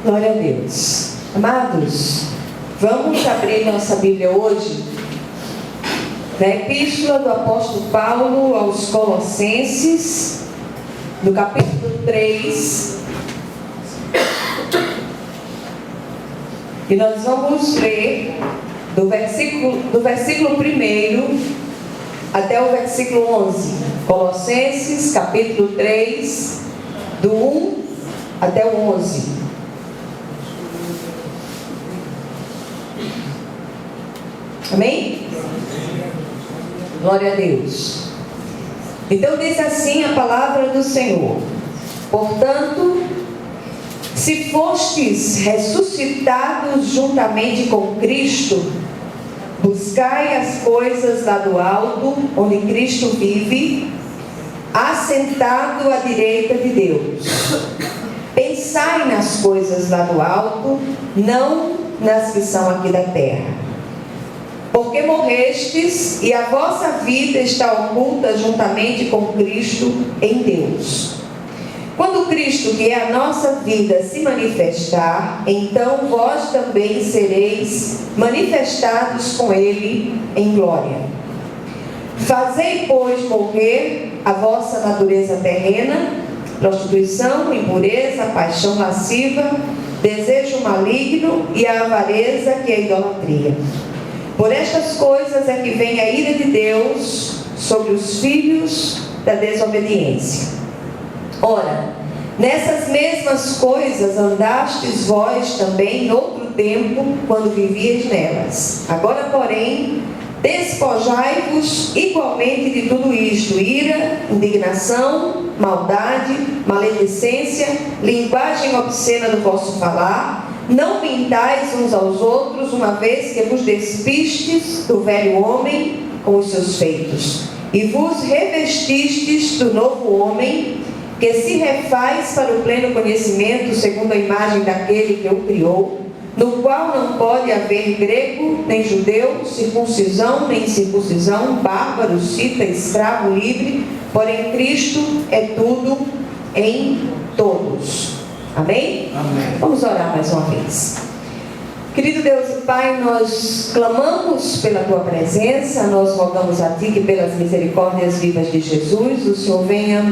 Glória a Deus. Amados, vamos abrir nossa Bíblia hoje na Epístola do Apóstolo Paulo aos Colossenses, no capítulo 3. E nós vamos ler do versículo 1 até o versículo 11. Colossenses, capítulo 3, do 1 até o 11. Amém? Glória a Deus. Então diz assim a palavra do Senhor: portanto, se fostes ressuscitados juntamente com Cristo, buscai as coisas lá do alto, onde Cristo vive, assentado à direita de Deus. Pensai nas coisas lá do alto, não nas que são aqui da terra. Porque morrestes e a vossa vida está oculta juntamente com Cristo em Deus. Quando Cristo, que é a nossa vida, se manifestar, então vós também sereis manifestados com Ele em glória. Fazei, pois, morrer a vossa natureza terrena, prostituição, impureza, paixão lasciva, desejo maligno e a avareza, que é a idolatria. Por estas coisas é que vem a ira de Deus sobre os filhos da desobediência. Ora, nessas mesmas coisas andastes vós também noutro tempo, quando vivíeis nelas. Agora, porém, despojai-vos igualmente de tudo isto: ira, indignação, maldade, maledicência, linguagem obscena do vosso falar. Não mintais uns aos outros, uma vez que vos despistes do velho homem com os seus feitos, e vos revestistes do novo homem, que se refaz para o pleno conhecimento, segundo a imagem daquele que o criou, no qual não pode haver grego, nem judeu, circuncisão, nem incircuncisão, bárbaro, cita, escravo, livre, porém Cristo é tudo em todos. Amém? Amém. Vamos orar mais uma vez. Querido Deus e Pai, nós clamamos pela Tua presença, nós rogamos a Ti que pelas misericórdias vivas de Jesus, o Senhor venha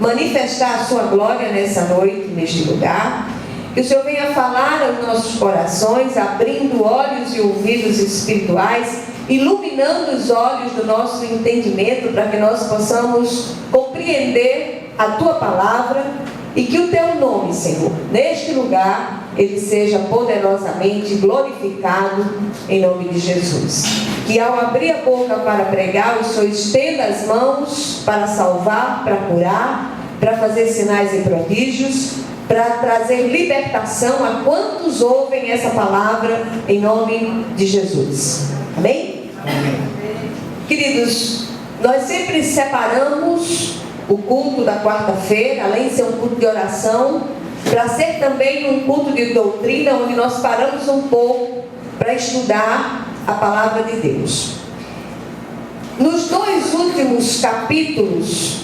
manifestar a Sua glória nessa noite, neste lugar. Que o Senhor venha falar aos nossos corações, abrindo olhos e ouvidos espirituais, iluminando os olhos do nosso entendimento, para que nós possamos compreender a Tua palavra. E que o Teu nome, Senhor, neste lugar, Ele seja poderosamente glorificado em nome de Jesus. Que ao abrir a boca para pregar, o Senhor estenda as mãos para salvar, para curar, para fazer sinais e prodígios, para trazer libertação a quantos ouvem essa palavra em nome de Jesus. Amém? Amém. Queridos, nós sempre separamos o culto da quarta-feira, além de ser um culto de oração, para ser também um culto de doutrina, onde nós paramos um pouco para estudar a palavra de Deus. Nos dois últimos capítulos,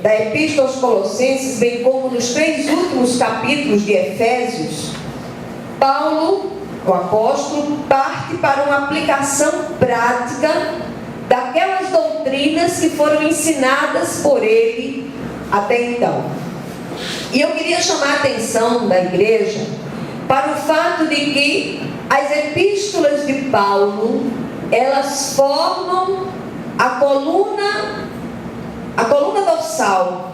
da Epístola aos Colossenses, bem como nos 3 últimos capítulos de Efésios, Paulo, o apóstolo, parte para uma aplicação prática daquelas doutrinas que foram ensinadas por ele até então. E eu queria chamar a atenção da igreja para o fato de que as epístolas de Paulo, elas formam a coluna dorsal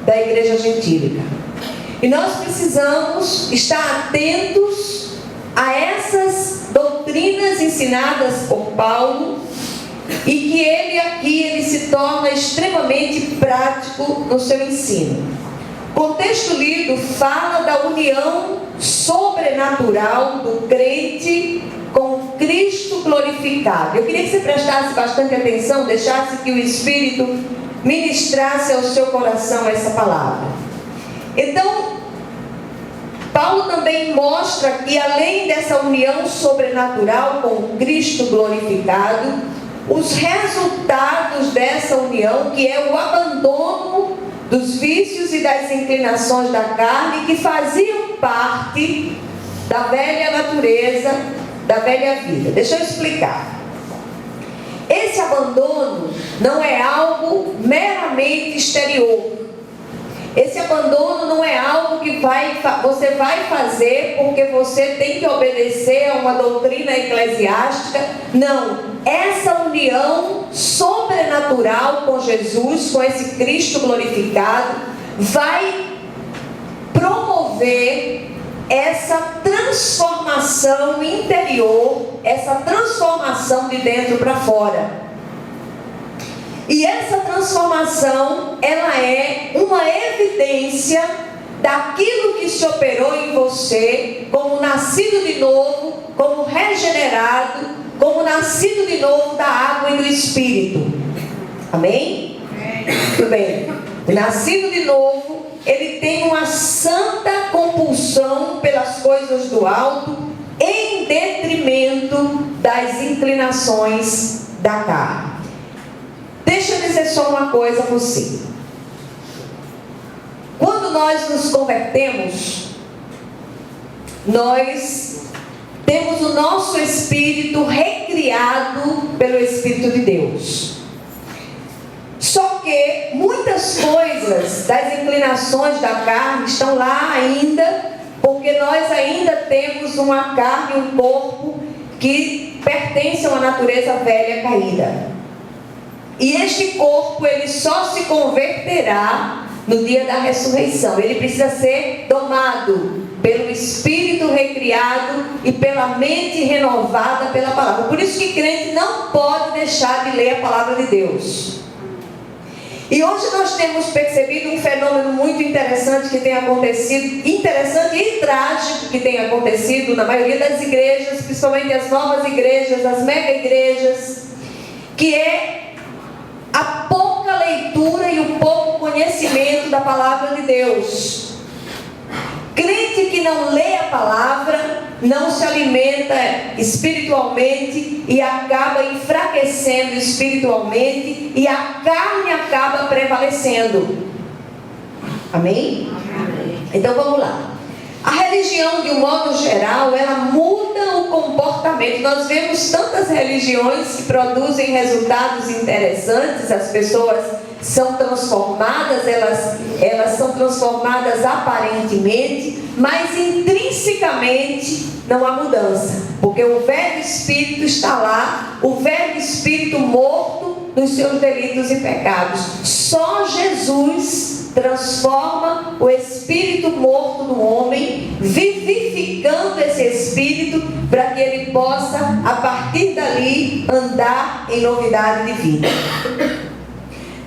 da igreja gentílica. E nós precisamos estar atentos a essas doutrinas ensinadas por Paulo, e que ele se torna extremamente prático no seu ensino. O texto lido fala da união sobrenatural do crente com Cristo glorificado. Eu queria que você prestasse bastante atenção, deixasse que o Espírito ministrasse ao seu coração essa palavra. Então, Paulo também mostra que além dessa união sobrenatural com Cristo glorificado, os resultados dessa união, que é o abandono dos vícios e das inclinações da carne que faziam parte da velha natureza, da velha vida. Deixa eu explicar. Esse abandono não é algo meramente exterior. Esse abandono não é algo que você vai fazer porque você tem que obedecer a uma doutrina eclesiástica. Não. Essa união sobrenatural com Jesus, com esse Cristo glorificado, vai promover essa transformação interior, essa transformação de dentro para fora. E essa transformação, ela é uma evidência daquilo que se operou em você, como nascido de novo, como regenerado, como nascido de novo da água e do Espírito. Amém? Muito bem. O nascido de novo, ele tem uma santa compulsão pelas coisas do alto, em detrimento das inclinações da carne. Deixa eu dizer só uma coisa a você. Quando nós nos convertemos, nós temos o nosso espírito recriado pelo Espírito de Deus. Só que muitas coisas das inclinações da carne estão lá ainda, porque nós ainda temos uma carne, um corpo que pertence a uma natureza velha caída. E este corpo, ele só se converterá no dia da ressurreição. Ele precisa ser domado pelo Espírito recriado e pela mente renovada pela palavra. Por isso que crente não pode deixar de ler a palavra de Deus. E hoje nós temos percebido um fenômeno muito interessante que tem acontecido, interessante e trágico que tem acontecido na maioria das igrejas, principalmente as novas igrejas, as mega igrejas, que é a pouca leitura e o pouco conhecimento da palavra de Deus. Crente que não lê a palavra, não se alimenta espiritualmente e acaba enfraquecendo espiritualmente e a carne acaba prevalecendo. Amém? Amém. Então vamos lá. A religião, de um modo geral, ela muda o comportamento. Nós vemos tantas religiões que produzem resultados interessantes, as pessoas são transformadas, elas são transformadas aparentemente, mas intrinsecamente não há mudança, porque o velho espírito está lá, o velho espírito morto nos seus delitos e pecados. Só Jesus transforma o espírito morto do homem, vivificando esse espírito para que ele possa, a partir dali, andar em novidade de vida.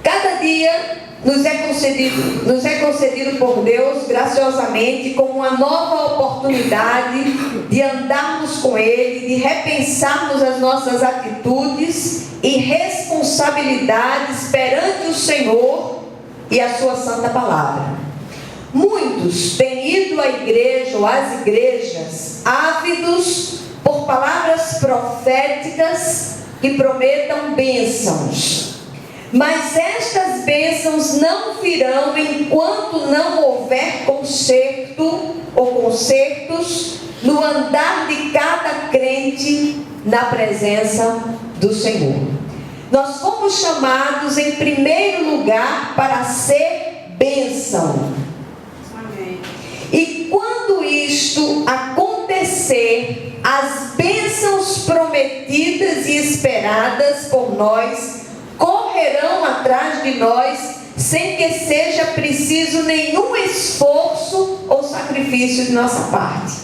Cada dia nos é concedido por Deus graciosamente como uma nova oportunidade de andarmos com Ele, de repensarmos as nossas atitudes e responsabilidades perante o Senhor e a sua santa palavra. Muitos têm ido à igreja ou às igrejas ávidos por palavras proféticas que prometam bênçãos. Mas estas bênçãos não virão enquanto não houver conserto ou consertos no andar de cada crente na presença do Senhor. Nós fomos chamados em primeiro lugar para ser bênção. Amém. E quando isto acontecer, as bênçãos prometidas e esperadas por nós correrão atrás de nós sem que seja preciso nenhum esforço ou sacrifício de nossa parte.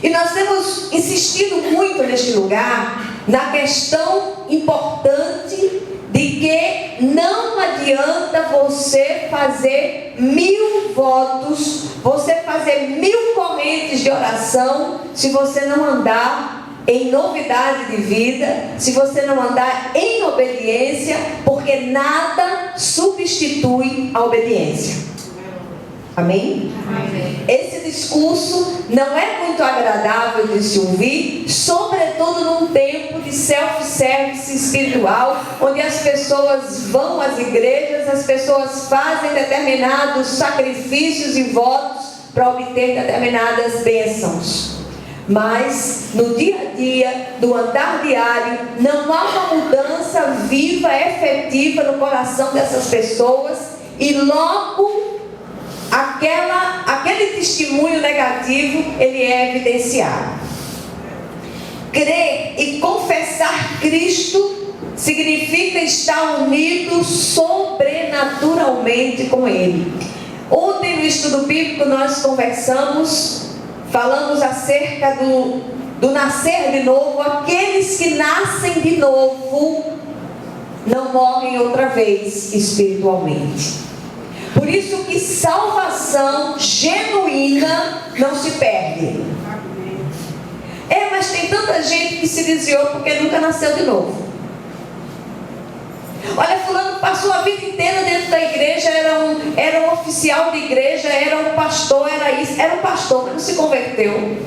E nós temos insistido muito neste lugar na questão importante de que não adianta você fazer 1000 votos, você fazer 1000 correntes de oração, se você não andar em novidade de vida, se você não andar em obediência, porque nada substitui a obediência. Amém? Amém. Esse discurso não é muito agradável de se ouvir, sobretudo num tempo de self-service espiritual, onde as pessoas vão às igrejas, as pessoas fazem determinados sacrifícios e votos para obter determinadas bênçãos. Mas no dia a dia, no andar diário, não há uma mudança viva, efetiva no coração dessas pessoas, e logo aquele testemunho negativo, ele é evidenciado. Crer e confessar Cristo significa estar unido sobrenaturalmente com Ele. Ontem no estudo bíblico nós falamos acerca do nascer de novo. Aqueles que nascem de novo não morrem outra vez espiritualmente. Por isso que salvação genuína não se perde. Mas tem tanta gente que se desviou porque nunca nasceu de novo. Olha, fulano passou a vida inteira dentro da igreja, era um oficial de igreja, era um pastor, era um pastor, mas não se converteu.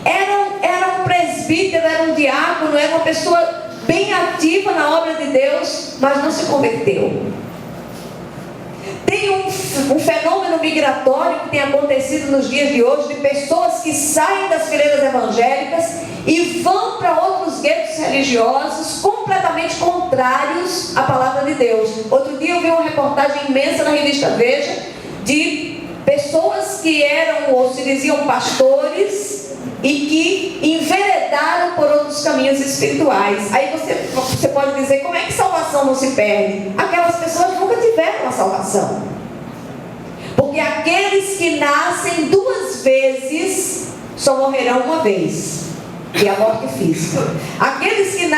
Era um presbítero, era um diácono, era uma pessoa bem ativa na obra de Deus, mas não se converteu. Tem um fenômeno migratório que tem acontecido nos dias de hoje, de pessoas que saem das fileiras evangélicas e vão para outros guetos religiosos completamente contrários à palavra de Deus. Outro dia eu vi uma reportagem imensa na revista Veja de pessoas que eram ou se diziam pastores e que enveredaram por outros caminhos espirituais. Aí você pode dizer, como é que salvação não se perde? Aquelas pessoas nunca tiveram a salvação. Porque aqueles que nascem duas vezes só morrerão uma vez, que é a morte física. Aqueles que o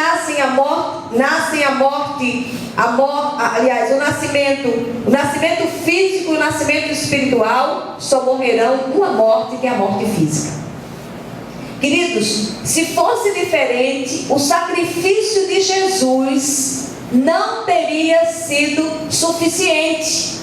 nascimento físico e o nascimento espiritual só morrerão uma morte, que é a morte física. Queridos, se fosse diferente, o sacrifício de Jesus não teria sido suficiente.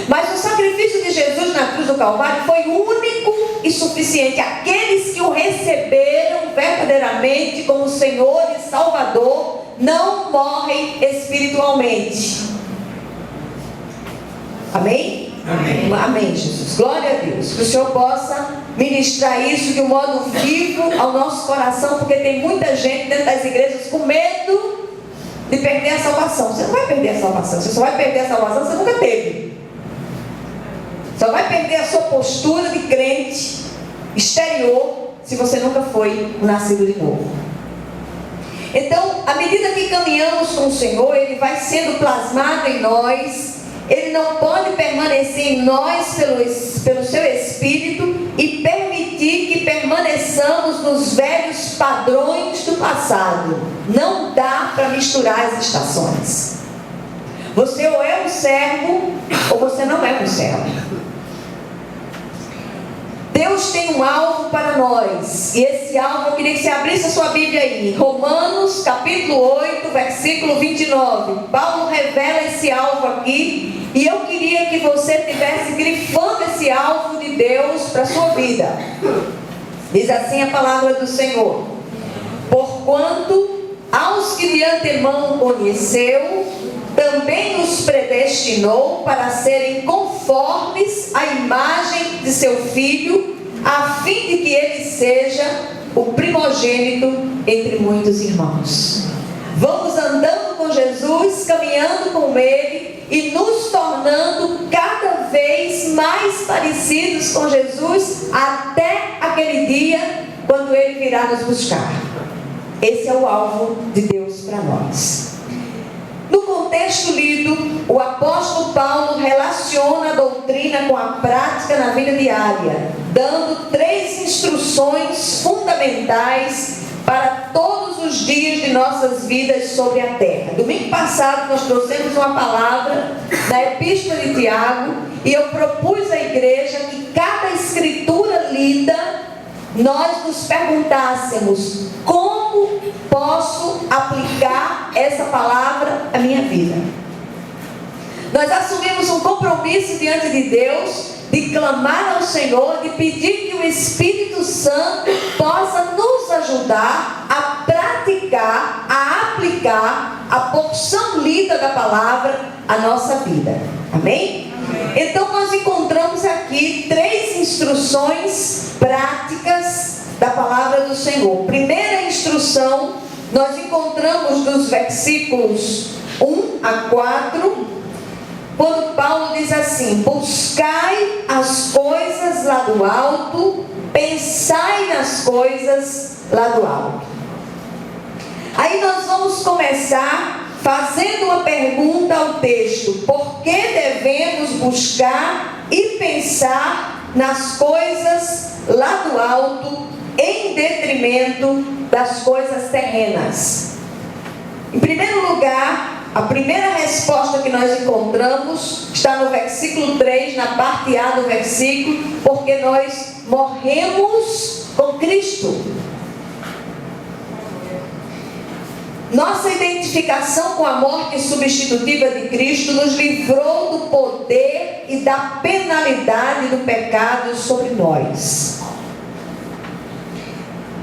Mas o sacrifício de Jesus na cruz do Calvário foi único e suficiente. Aqueles que o receberam verdadeiramente como Senhor e Salvador não morrem espiritualmente. Amém? Amém. Amém, Jesus. Glória a Deus. Que o Senhor possa ministrar isso de um modo vivo ao nosso coração, porque tem muita gente dentro das igrejas com medo de perder a salvação. Você não vai perder a salvação. Você só vai perder a salvação se você nunca teve. Só vai perder a sua postura de crente exterior se você nunca foi nascido de novo. Então, à medida que caminhamos com o Senhor, Ele vai sendo plasmado em nós. Ele não pode permanecer em nós pelo seu Espírito e permitir que permaneçamos nos velhos padrões do passado. Não dá para misturar as estações. Você ou é um servo ou você não é um servo. Deus tem um alvo para nós. E esse alvo, eu queria que você abrisse a sua Bíblia aí. Romanos capítulo 8, versículo 29. Paulo revela esse alvo aqui. E eu queria que você estivesse grifando esse alvo de Deus para a sua vida. Diz assim a palavra do Senhor: porquanto aos que de antemão conheceu, também os predestinou para serem conformes à imagem de seu Filho, a fim de que ele seja o primogênito entre muitos irmãos. Vamos andando com Jesus, caminhando com Ele e nos tornando cada vez mais parecidos com Jesus, até aquele dia quando Ele virá nos buscar. Esse é o alvo de Deus para nós. No contexto lido, o apóstolo Paulo relaciona a doutrina com a prática na vida diária, dando 3 instruções fundamentais para todos os dias de nossas vidas sobre a terra. Domingo passado nós trouxemos uma palavra da Epístola de Tiago e eu propus à igreja que cada escritura lida nós nos perguntássemos: como posso aplicar essa palavra à minha vida? Nós assumimos um compromisso diante de Deus, de clamar ao Senhor, de pedir que o Espírito Santo possa nos ajudar a praticar, a aplicar a porção lida da palavra à nossa vida. Amém? Amém. Então nós encontramos aqui 3 instruções práticas da palavra do Senhor. Primeira instrução, nós encontramos nos versículos 1 a 4, quando Paulo diz assim: buscai as coisas lá do alto, pensai nas coisas lá do alto. Aí nós vamos começar fazendo uma pergunta ao texto: por que devemos buscar e pensar nas coisas lá do alto, em detrimento das coisas terrenas? Em primeiro lugar, a primeira resposta que nós encontramos está no versículo 3, na parte A do versículo: porque nós morremos com Cristo. Nossa identificação com a morte substitutiva de Cristo nos livrou do poder e da penalidade do pecado sobre nós.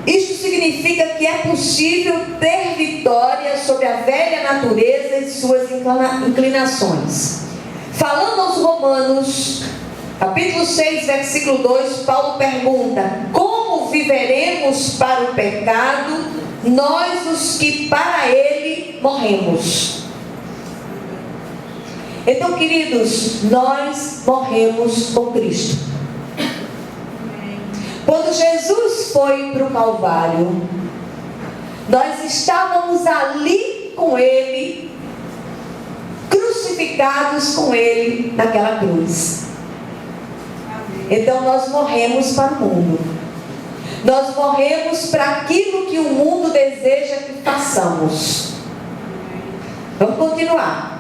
Isto significa que é possível ter vitória sobre a velha natureza e suas inclinações. Falando aos Romanos, capítulo 6, versículo 2, Paulo pergunta: como viveremos para o pecado, nós os que para ele morremos? Então, queridos, nós morremos com Cristo. Quando Jesus foi para o Calvário, nós estávamos ali com Ele, crucificados com Ele naquela cruz. Então nós morremos para o mundo. Nós morremos para aquilo que o mundo deseja que façamos. Vamos continuar.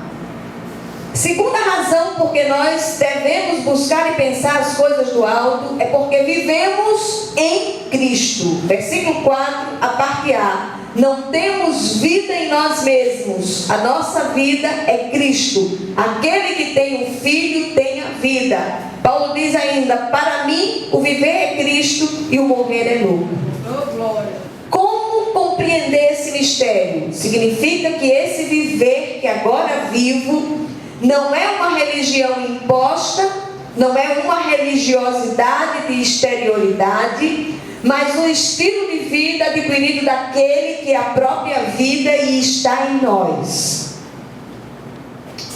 Segunda razão porque nós devemos buscar e pensar as coisas do alto é porque vivemos em Cristo. Versículo 4, a parte A: não temos vida em nós mesmos, a nossa vida é Cristo. Aquele que tem um filho tem a vida. Paulo diz ainda: para mim o viver é Cristo e o morrer é lucro. Oh, glória. Como compreender esse mistério? Significa que esse viver que agora vivo não é uma religião imposta, não é uma religiosidade de exterioridade, mas um estilo de vida adquirido daquele que é a própria vida e está em nós.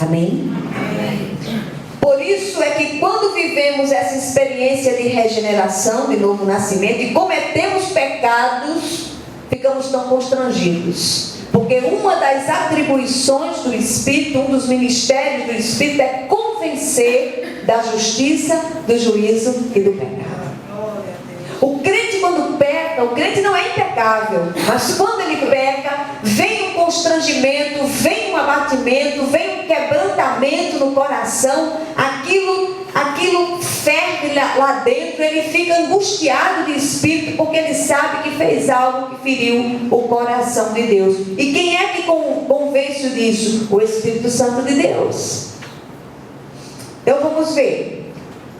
Amém? Amém. Por isso é que quando vivemos essa experiência de regeneração, de novo nascimento, e cometemos pecados, ficamos tão constrangidos. Porque uma das atribuições do Espírito, um dos ministérios do Espírito é convencer da justiça, do juízo e do pecado. O crente quando peca, o crente não é impecável, mas quando ele peca, vem um constrangimento, vem um abatimento, vem um quebrantamento no coração, aquilo ferve lá dentro, ele fica angustiado de espírito, porque ele sabe que fez algo que feriu o coração de Deus. E quem é que convence disso? O Espírito Santo de Deus. Então vamos ver.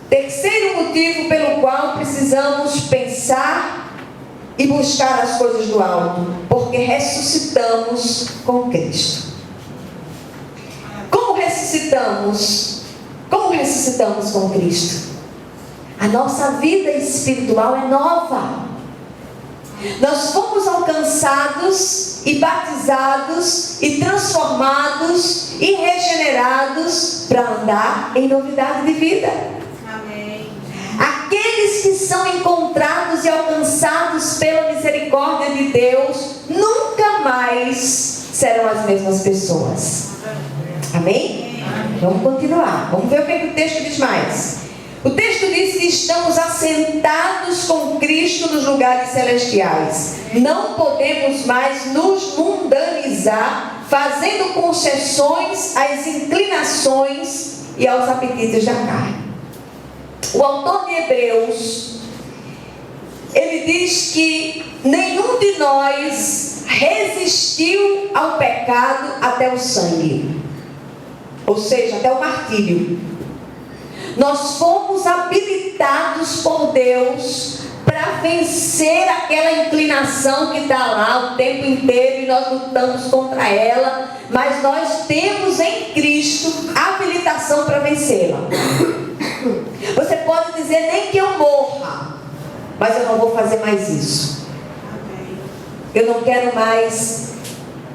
Terceiro motivo pelo qual precisamos pensar e buscar as coisas do alto: porque ressuscitamos com Cristo. Como ressuscitamos? Como ressuscitamos com Cristo? A nossa vida espiritual é nova. Nós fomos alcançados e batizados e transformados e regenerados para andar em novidade de vida. Amém. Aqueles que são encontrados e alcançados pela misericórdia de Deus nunca mais serão as mesmas pessoas. Amém? Vamos continuar. Vamos ver o que o texto diz mais. O texto diz que estamos assentados com Cristo nos lugares celestiais. Não podemos mais nos mundanizar, fazendo concessões às inclinações e aos apetites da carne. O autor de Hebreus, ele diz que nenhum de nós resistiu ao pecado até o sangue. ou seja, até o martírio. Nós fomos habilitados por Deus para vencer aquela inclinação que está lá o tempo inteiro e nós lutamos contra ela, mas nós temos em Cristo habilitação para vencê-la. Você pode dizer: nem que eu morra, mas eu não vou fazer mais isso. Eu não quero mais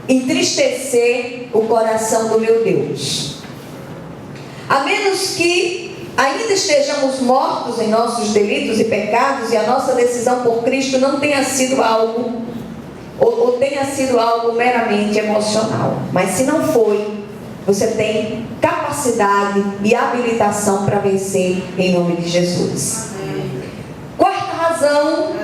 entristecer o coração do meu Deus. A menos que ainda estejamos mortos em nossos delitos e pecados e a nossa decisão por Cristo não tenha sido algo, ou tenha sido algo meramente emocional. Mas se não foi, você tem capacidade e habilitação para vencer em nome de Jesus. Quarta razão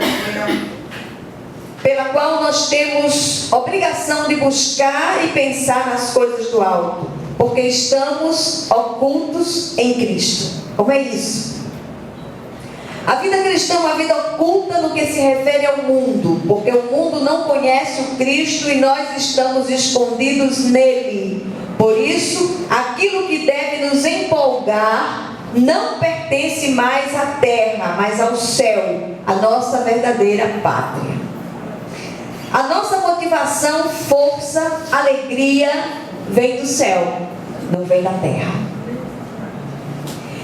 pela qual nós temos obrigação de buscar e pensar nas coisas do alto, porque estamos ocultos em Cristo. Como é isso? A vida cristã é uma vida oculta no que se refere ao mundo, porque o mundo não conhece o Cristo e nós estamos escondidos nele. Por isso, aquilo que deve nos empolgar não pertence mais à terra, mas ao céu, a nossa verdadeira pátria. A nossa motivação, força, alegria vem do céu, não vem da terra.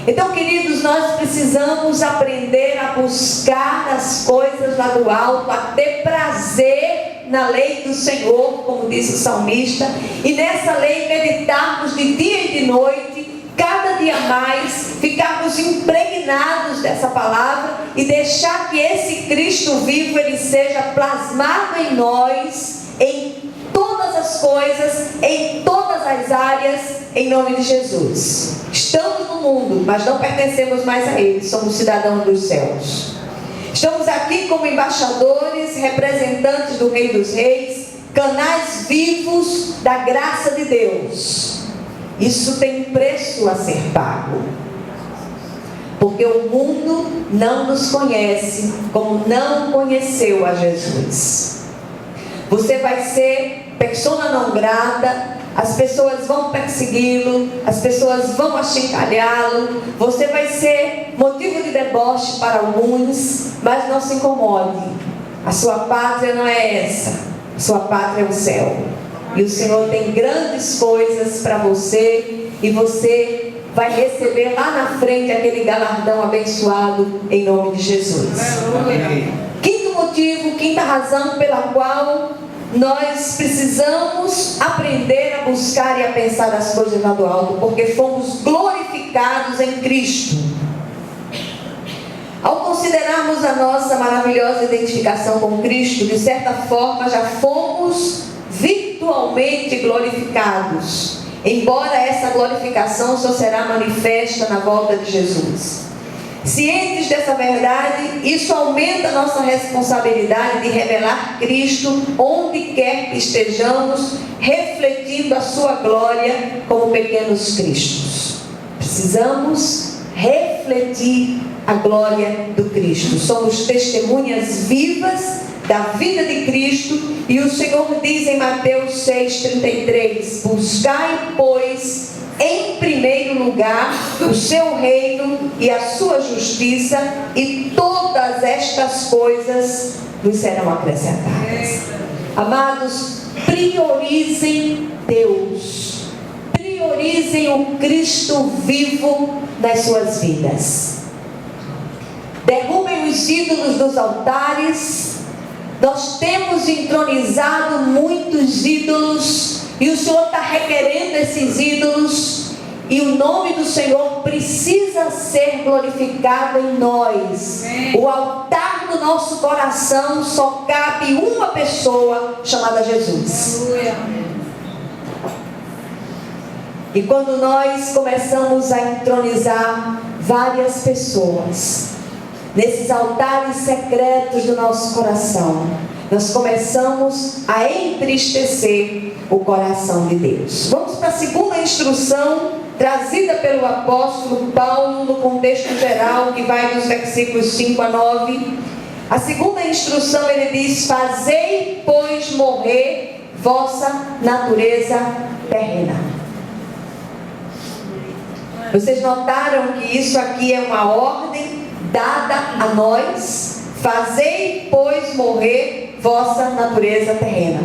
Então, queridos, nós precisamos aprender a buscar as coisas lá do alto, a ter prazer na lei do Senhor, como disse o salmista, e nessa lei meditarmos de dia e de noite, cada dia mais, ficarmos impregnados dessa palavra e deixar que esse Cristo vivo, ele seja plasmado em nós, em todas as coisas, em todas as áreas, em nome de Jesus. Estamos no mundo, mas não pertencemos mais a ele, somos cidadãos dos céus. Estamos aqui como embaixadores, representantes do Rei dos Reis, canais vivos da graça de Deus. Isso tem preço a ser pago, porque o mundo não nos conhece como não conheceu a Jesus. Você vai ser persona não grata, as pessoas vão persegui-lo, as pessoas vão achincalhá-lo, você vai ser motivo de deboche para alguns, mas não se incomode. A sua pátria não é essa, a sua pátria é o céu. E o Senhor tem grandes coisas para você, e você vai receber lá na frente aquele galardão abençoado em nome de Jesus. Quinto motivo, quinta razão pela qual nós precisamos aprender a buscar e a pensar as coisas lá do alto, porque fomos glorificados em Cristo. Ao considerarmos a nossa maravilhosa identificação com Cristo, de certa forma já fomos virtualmente glorificados, embora essa glorificação só será manifesta na volta de Jesus. Cientes dessa verdade, isso aumenta a nossa responsabilidade de revelar Cristo onde quer que estejamos, refletindo a sua glória como pequenos Cristos. Precisamos refletir a glória do Cristo. Somos testemunhas vivas da vida de Cristo, e o Senhor diz em Mateus 6,33: buscai, pois, em primeiro lugar o seu reino e a sua justiça, e todas estas coisas nos serão acrescentadas. Amados, priorizem Deus, priorizem o Cristo vivo nas suas vidas. Derrubem os ídolos dos altares. Nós temos entronizado muitos ídolos, e o Senhor está requerendo esses ídolos, e o nome do Senhor precisa ser glorificado em nós. O altar do nosso coração só cabe uma pessoa, chamada Jesus. E quando nós começamos a entronizar várias pessoas nesses altares secretos do nosso coração, nós começamos a entristecer o coração de Deus. Vamos para a segunda instrução trazida pelo apóstolo Paulo no contexto geral, que vai dos versículos 5 a 9. A segunda instrução, ele diz: fazei, pois, morrer vossa natureza terrena. Vocês notaram que isso aqui é uma ordem dada a nós? Fazei, pois, morrer vossa natureza terrena.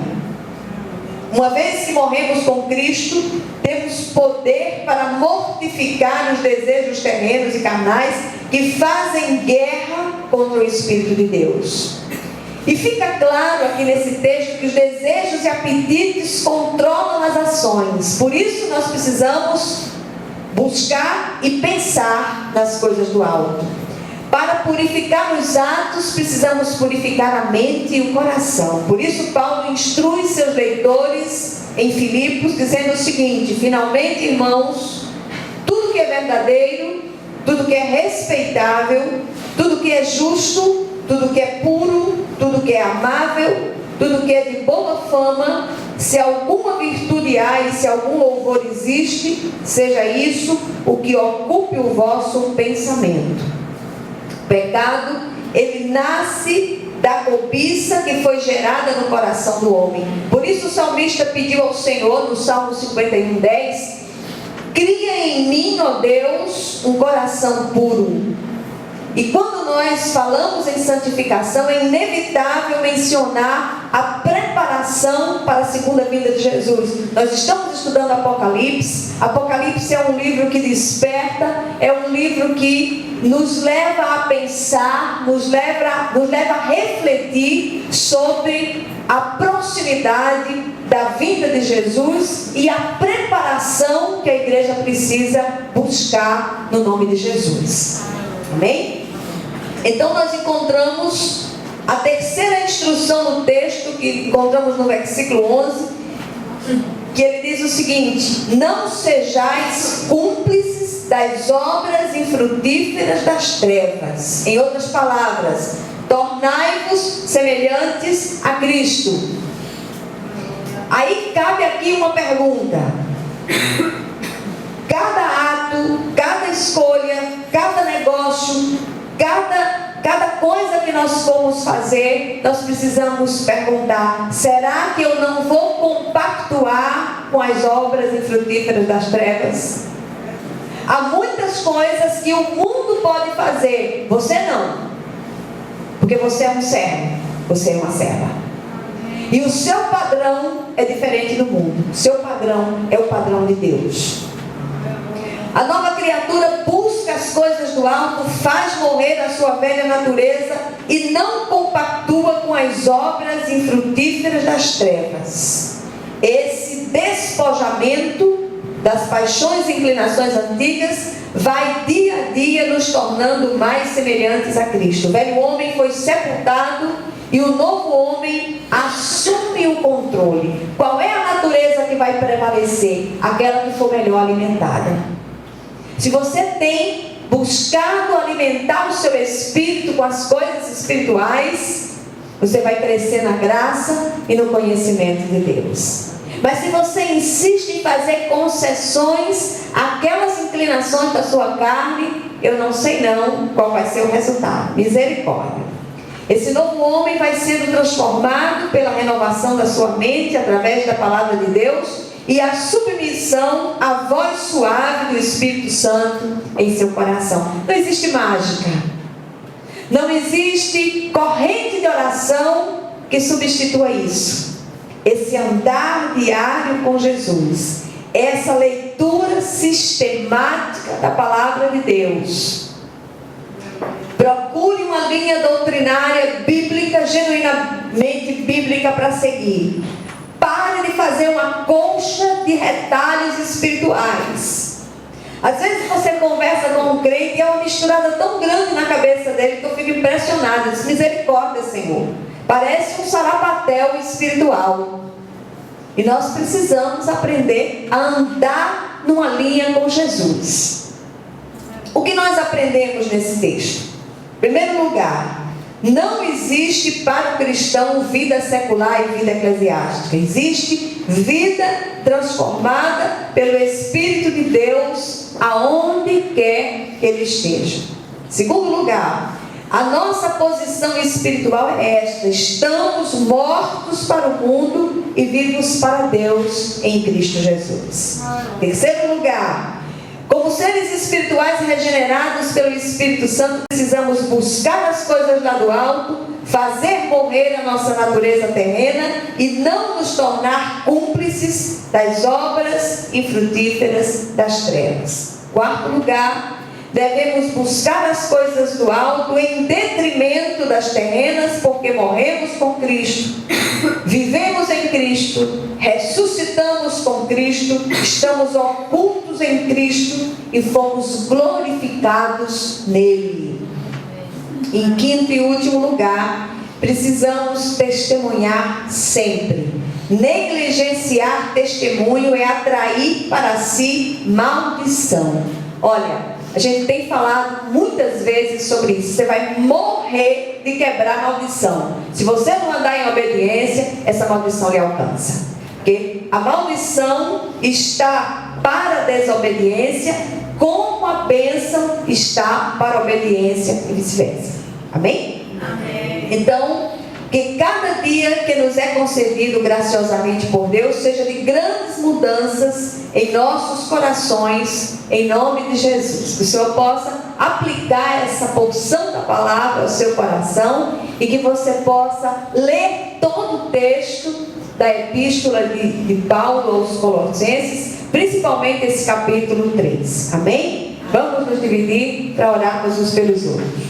Uma vez que morremos com Cristo, temos poder para mortificar os desejos terrenos e carnais que fazem guerra contra o Espírito de Deus. E fica claro aqui nesse texto que os desejos e apetites controlam as ações. Por isso nós precisamos buscar e pensar nas coisas do alto. Para purificar os atos, precisamos purificar a mente e o coração. Por isso Paulo instrui seus leitores em Filipos, dizendo o seguinte: finalmente, irmãos, tudo que é verdadeiro, tudo que é respeitável, tudo que é justo, tudo que é puro, tudo que é amável, tudo que é de boa fama, se alguma virtude há e se algum louvor existe, seja isso o que ocupe o vosso pensamento. O pecado, ele nasce da cobiça que foi gerada no coração do homem. Por isso o salmista pediu ao Senhor, no Salmo 51:10, cria em mim, ó Deus, um coração puro. E quando nós falamos em santificação, é inevitável mencionar a preparação para a segunda vinda de Jesus. Nós estamos estudando Apocalipse. Apocalipse é um livro que desperta, é um livro que nos leva a pensar, nos leva a refletir sobre a proximidade da vinda de Jesus e a preparação que a igreja precisa buscar no nome de Jesus. Amém? Então nós encontramos a terceira instrução no texto, que encontramos no versículo 11, que ele diz o seguinte: não sejais cúmplices das obras infrutíferas das trevas. Em outras palavras, tornai-vos semelhantes a Cristo. Aí cabe aqui uma pergunta: cada ato, cada escolha, cada negócio, cada coisa que nós formos fazer, nós precisamos perguntar: será que eu não vou compactuar com as obras infrutíferas das trevas? Há muitas coisas que o mundo pode fazer, você não, porque você é um servo, você é uma serva, e o seu padrão é diferente do mundo. O seu padrão é o padrão de Deus. A nova criatura busca as coisas do alto, faz morrer a sua velha natureza e não compactua com as obras infrutíferas das trevas. Esse despojamento das paixões e inclinações antigas vai dia a dia nos tornando mais semelhantes a Cristo. O velho homem foi sepultado e o novo homem assume o controle. Qual é a natureza que vai prevalecer? Aquela que for melhor alimentada. Se você tem buscado alimentar o seu espírito com as coisas espirituais, você vai crescer na graça e no conhecimento de Deus. Mas se você insiste em fazer concessões àquelas inclinações da sua carne, eu não sei não qual vai ser o resultado. Misericórdia. Esse novo homem vai sendo transformado pela renovação da sua mente através da palavra de Deus e a submissão à voz suave do Espírito Santo em seu coração. Não existe mágica, não existe corrente de oração que substitua isso. Esse andar diário com Jesus, essa leitura sistemática da palavra de Deus. Procure uma linha doutrinária bíblica, genuinamente bíblica para seguir. Pare de fazer uma concha de retalhos espirituais. Às vezes você conversa com um crente e é uma misturada tão grande na cabeça dele que eu fico impressionada. Diz: misericórdia, Senhor. Parece um sarapatel espiritual. E nós precisamos aprender a andar numa linha com Jesus. O que nós aprendemos nesse texto? Em primeiro lugar, não existe para o cristão vida secular e vida eclesiástica. Existe vida transformada pelo Espírito de Deus aonde quer que ele esteja. Segundo lugar, a nossa posição espiritual é esta: estamos mortos para o mundo e vivos para Deus em Cristo Jesus. Terceiro lugar, como Como seres espirituais regenerados pelo Espírito Santo, precisamos buscar as coisas lá do alto, fazer morrer a nossa natureza terrena e não nos tornar cúmplices das obras infrutíferas das trevas. Quarto lugar, devemos buscar as coisas do alto em detrimento das terrenas, porque morremos com Cristo, vivemos em Cristo, ressuscitamos com Cristo, estamos ocultos em Cristo e fomos glorificados nele. Em quinto e último lugar, precisamos testemunhar sempre. Negligenciar testemunho é atrair para si maldição. Olha, a gente tem falado muitas vezes sobre isso. Você vai morrer de quebrar maldição. Se você não andar em obediência, essa maldição lhe alcança. Porque a maldição está para a desobediência, como a bênção está para a obediência e vice-versa. Amém? Amém. Então, que cada dia que nos é concedido graciosamente por Deus seja de grandes mudanças em nossos corações, em nome de Jesus. Que o Senhor possa aplicar essa porção da palavra ao seu coração e que você possa ler todo o texto da epístola de Paulo aos Colossenses, principalmente esse capítulo 3. Amém? Vamos nos dividir para orarmos uns pelos outros.